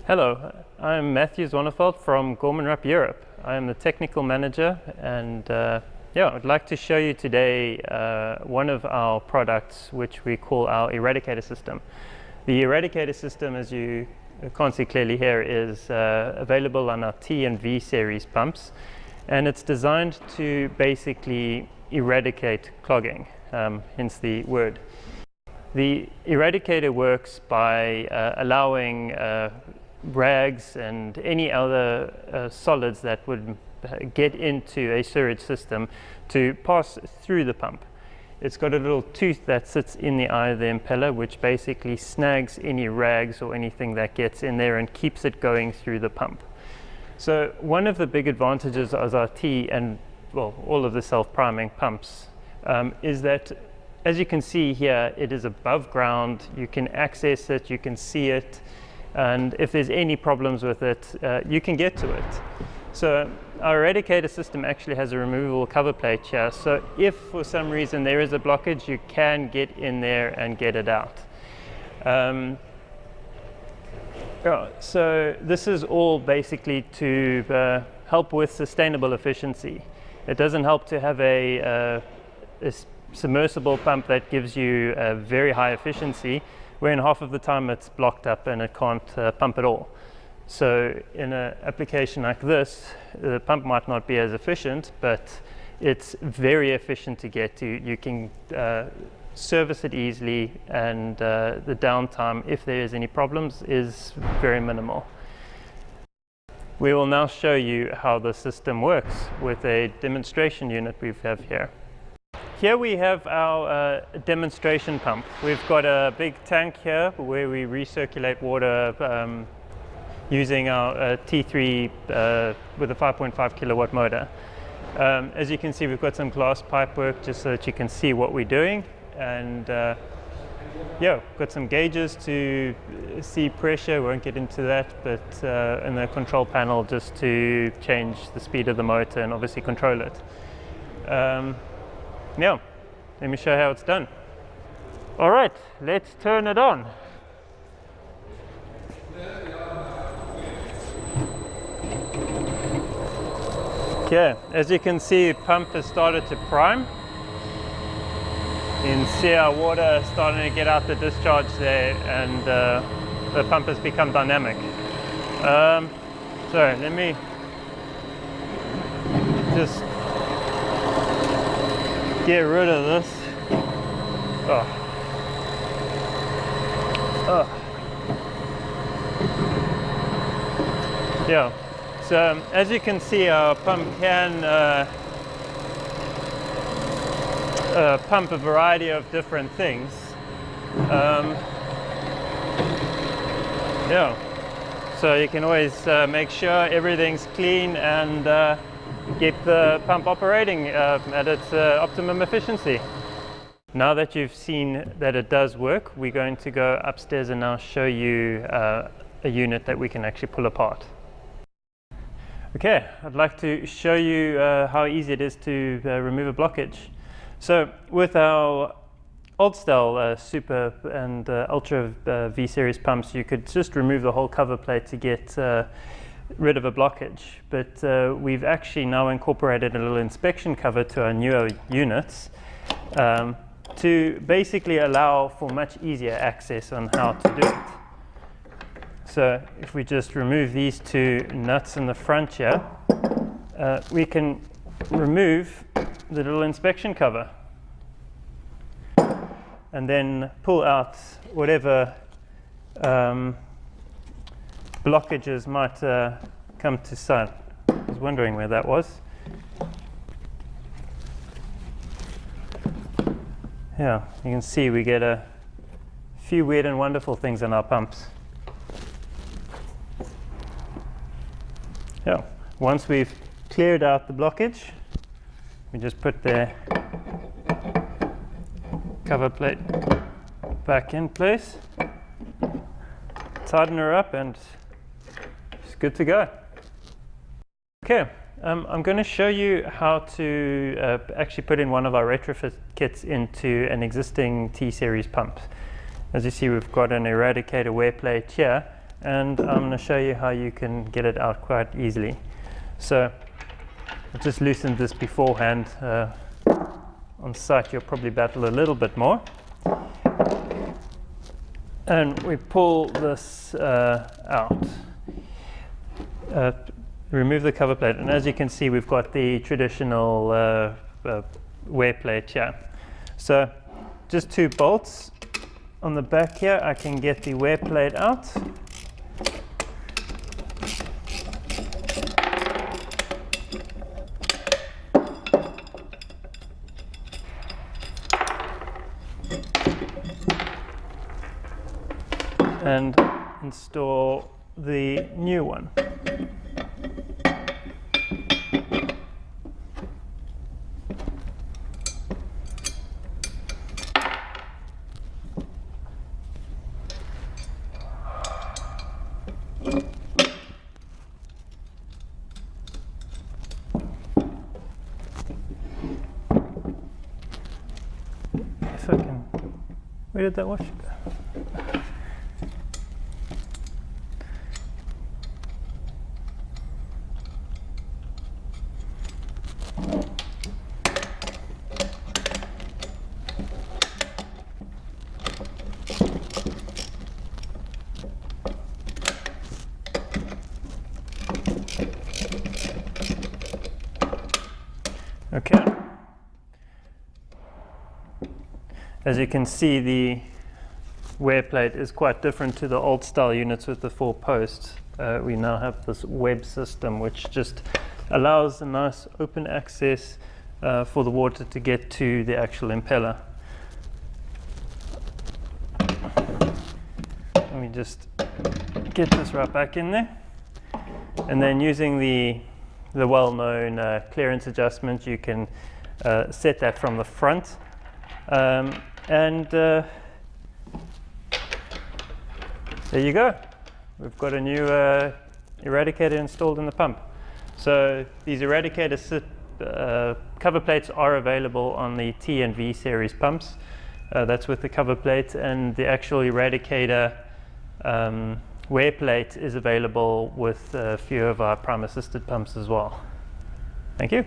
Hello, I'm Matthew Swonefold from Gorman-Rupp Europe. I am the technical manager, and I'd like to show you today one of our products which we call our Eradicator System. The Eradicator System, as you can't see clearly here, is available on our T and V series pumps, and it's designed to basically eradicate clogging, hence the word. The Eradicator works by allowing rags and any other solids that would get into a sewage system to pass through the pump. It's got a little tooth that sits in the eye of the impeller, which basically snags any rags or anything that gets in there and keeps it going through the pump. So one of the big advantages of our T and all of the self-priming pumps is that, as you can see here, it is above ground. You can access it, you can see it, and if there's any problems with it, you can get to it. So our Eradicator system actually has a removable cover plate here, so if for some reason there is a blockage, you can get in there and get it out. So this is all basically to help with sustainable efficiency. It doesn't help to have a submersible pump that gives you a very high efficiency, when half of the time it's blocked up and it can't pump at all. So in an application like this, the pump might not be as efficient, but it's very efficient to get to. You can service it easily, and the downtime, if there is any problems, is very minimal. We will now show you how the system works with a demonstration unit we have here. Here we have our demonstration pump. We've got a big tank here where we recirculate water using our T3 with a 5.5 kilowatt motor. As you can see, we've got some glass pipe work just so that you can see what we're doing, and got some gauges to see pressure. We won't get into that, but and the control panel just to change the speed of the motor and obviously control it. Let me show you how it's done. All right, let's turn it on. Okay, as you can see, the pump has started to prime. You can see our water starting to get out the discharge there, and the pump has become dynamic. So let me just get rid of this. So as you can see, our pump can pump a variety of different things. So you can always make sure everything's clean and keep the pump operating at its optimum efficiency. Now that you've seen that it does work, we're going to go upstairs and now show you a unit that we can actually pull apart. Okay, I'd like to show you how easy it is to remove a blockage. So with our old style Super and Ultra V series pumps, you could just remove the whole cover plate to get rid of a blockage, but we've actually now incorporated a little inspection cover to our newer units to basically allow for much easier access on how to do it. So if we just remove these two nuts in the front here, we can remove the little inspection cover and then pull out whatever blockages might come to sight. I was wondering where that was. Yeah, you can see we get a few weird and wonderful things in our pumps. Yeah, once we've cleared out the blockage, we just put the cover plate back in place, tighten her up, and it's good to go. Okay, I'm going to show you how to actually put in one of our retrofit kits into an existing T-series pump. As you see, we've got an Eradicator wear plate here, and I'm going to show you how you can get it out quite easily. So I just loosened this beforehand. On site you'll probably battle a little bit more. And we pull this out. Remove the cover plate, and as you can see we've got the traditional wear plate here. So just 2 bolts on the back here. I can get the wear plate out. And install the new one. If I can, where did that washer go? Okay. As you can see, the wear plate is quite different to the old style units with the 4 posts. We now have this web system which just allows a nice open access for the water to get to the actual impeller. Let me just get this right back in there, and then using the well-known clearance adjustment, you can set that from the front, and there you go. We've got a new Eradicator installed in the pump. So these Eradicator cover plates are available on the T and V series pumps. That's with the cover plate, and the actual Eradicator wear plate is available with a few of our prime assisted pumps as well. Thank you.